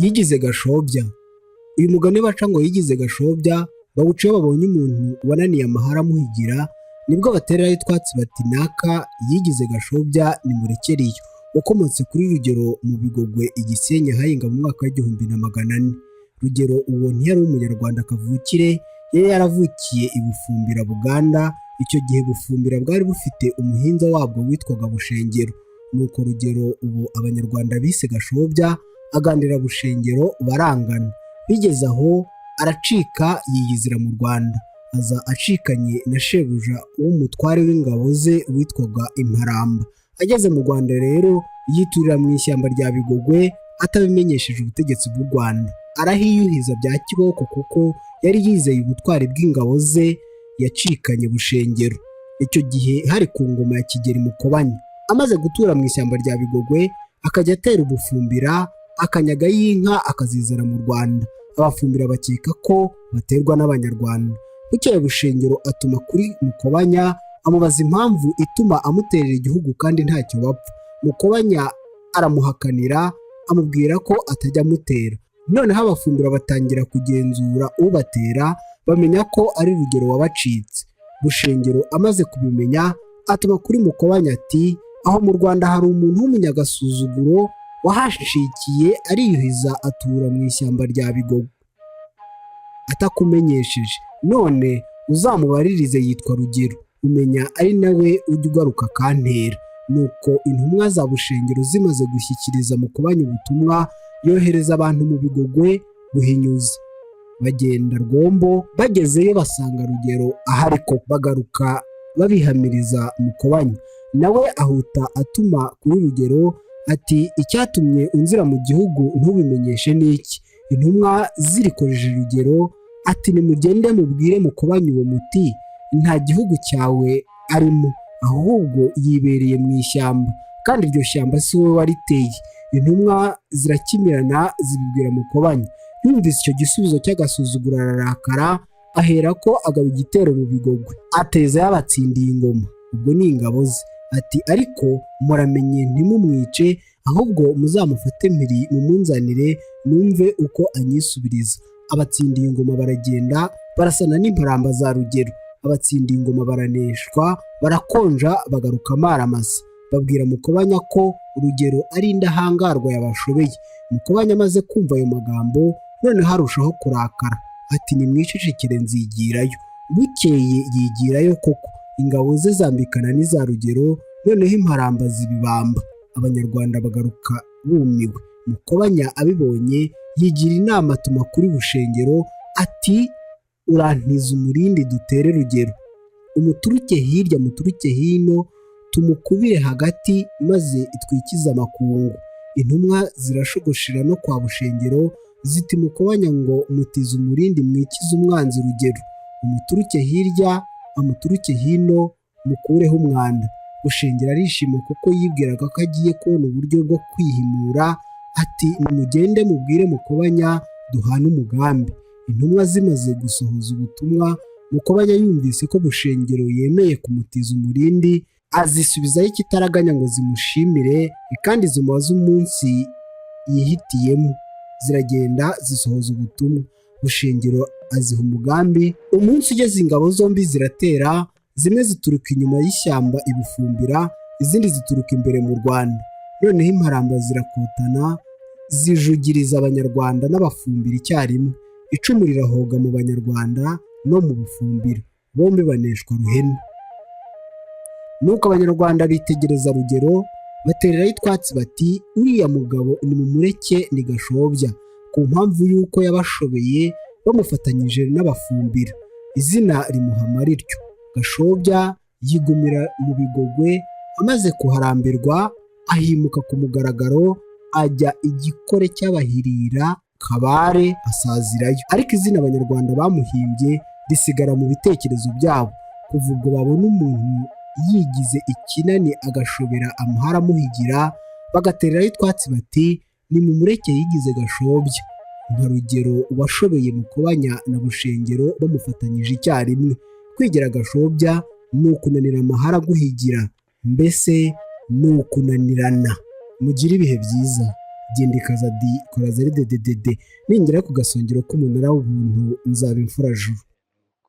yigize gashobya. Uyu mugani baca ngo yigize gashobya bawuca iyo babonye umuntu wananiye amahara amuhigira, nibwo batereraho utwatsi bati naka yigize gashobya nimurekere iyo. Wakomotse kuri Rugero mu Bigogwe i Gisenyi ahahinga mu mwaka w'1400. Rugero uwo ntiyari umunyarwanda kavukire, yari yaravukiye i Bufumbira Buganda. Icyo gihe Bufumbira bwari bufite umuhinza wabwo witwaga Bushengero. Nuko Rugero ubu abanyarwanda bise gashobya agandira Bushengero barangana. Bigeze aho aracika yiyizira mu Rwanda, aza acikanye na shebuja w'umutware w'ingabo ze witwaga Imparamba. Ageze mu Rwanda rero yiturira mu ishyamba rya Bigogwe atabimenyesheje ubutegetsi bw'u Rwanda. Arahiyuhiza bya kiboko kuko yari yizeye ubutwari bw'ingabo ze yacikanye Bushengero. Icyo gihe hari ku ngoma ya Kigeli Mukobanya. Amaze gutura mu ishyamba rya Bigogwe akajya atera Ubufumbira, akanyaga y'inka akazizana mu Rwanda. Abafumbira bakeka ko baterwa n'Abanyarwanda. Bukeye Bushengero atuma kuri Mukobanya amubaza impamvu ituma amuterera igihugu kandi ntacyo bapfa. Mukobanya aramuhakanira amubwira ko atajya amutera. Noneho abafumbira batangira kugenzura ubatera, bamenya ko ari Rugero wabacitse. Bushengero amaze kubimenya atuma kuri Mukobanya ati aho mu Rwanda hari umuntu w'umunyagasuzuguro wahashikiye ariyuhiza atura mu ishyamba rya Bigogwe atakumenyesheje, none uzamubaririze yitwa Rugero, umenya ari nawe ujya ugaruka kantera. Nuko intumwa za Bushengero zimaze gushyikiriza Mukobanya ubutumwa, yohereza abantu mu Bigogwe guhinyuza. Bagenda Rwombo, bagezeyo basanga Rugero ahari ko bagaruka babihamiriza Mukobanya. Nawe ahuta atuma kuri Rugero ati icyatumye unzira mu gihugu ntubimenyeshe n'iki? Intumwa zirikojeje Rugero ati nimugende mubwire Mukobanya uwo muti nta gihugu cyawe arimo, ahubwo yibereye mu ishyamba, kandi iryo shyamba si wowe wariteye. Intumwa zirakimirana zibibwira Mukobanya. Yumvise icyo gisubizo cy'agasuzuguro ararakara, ahera ko agaba igitero mu Bigogwe, ateza yabatsindiye ingoma, ubwo ni ingabo ze. Ati ariko muramenye ntimumwice, ahubwo muzamufate mpiri mumunzanire numve uko anyisubiriza. Abatsindiye ingoma baragenda barasana n'Imparamba za Rugero. Abatsindiye ingoma baraneshwa, barakonja bagaruka amaramasa. Babwira Mukobanya ko Rugero ari indahangarwa yabashobeye. Mukobanya amaze kumva ayo magambo noneho arushaho kurakara, ati nimwicecekere nzigirayo. Bukeye yigirayo koko, ingabo ze zambikana n'iza Rugero, noneho Imparamba zibibamba. Abanyarwanda bagaruka bumiwe. Mukobanya abibonye yigira inama atuma kuri Bushengero ati urantiza umurindi dutere Rugero, umuturuke hirya muturuke hino, tumukubire hagati maze itwikize amakungu. Intumwa zirashogoshera no kwa Bushengero ziti Mukobanya ngo mutize umurindi mwikize umwanzi Rugero, umuturuke hirya amuturuke hino mukureho umwanda. Bushengero arishima kuko yibwiraga ko agiye kubona uburyo bwo kwihimura, ati nimugende mubwire Mukobanya duhana umugambi. Intumwa zimaze gusohoza ubutumwa, Mukobanya yumvise ko Bushengero yemeye kumutiza umurindi, azisubizayo ikitaraganya ngo zimushimire kandi zimubaze umunsi yihitiyemo. Ziragenda zisohoza ubutumwa. Bushengero aziha umugambi. Umunsi ugeze ingabo zombi ziratera, zimwe zituruka inyuma y'ishyamba i Bufumbira, izindi zituruka imbere mu Rwanda. Noneho Imparamba zirakotana zijugiriza Abanyarwanda n'Abafumbira icyarimwe. Icumu rirahoga mu Banyarwanda no mu Bufumbira, bombi baneshwa ruhenu. Nuko Abanyarwanda bitegereza Rugero, batereraho utwatsi bati uriya mugabo nimumureke ni gashobya, ku mpamvu y'uko yabashobeye bamufatanyije n'Abafumbira. Izina rimuhama rityo. Gashobya yigumira mu Bigogwe, amaze kuharambirwa ahimuka ku mugaragaro, ajya igikore cy'Abahirira Kabare asazirayo. Ariko izina Abanyarwanda bamuhimbye risigara mu bitekerezo byabo. Kuva ubwo babona umuntu yigize ikinani agashobera amahara amuhigira, bagatereraho utwatsi bati nimumureke yigize gashobya, nka Rugero washobeye Mukobanya na Bushengero bamufatanyije icyarimwe. Kwigira gashobya ni ukunanira amahara aguhigira, mbese ni ukunanirana. Mugire ibihe byiza. genda ikaza di kora zari dededede ningera ku gasongero k'umunara w'ubuntu nzaba imfura juru.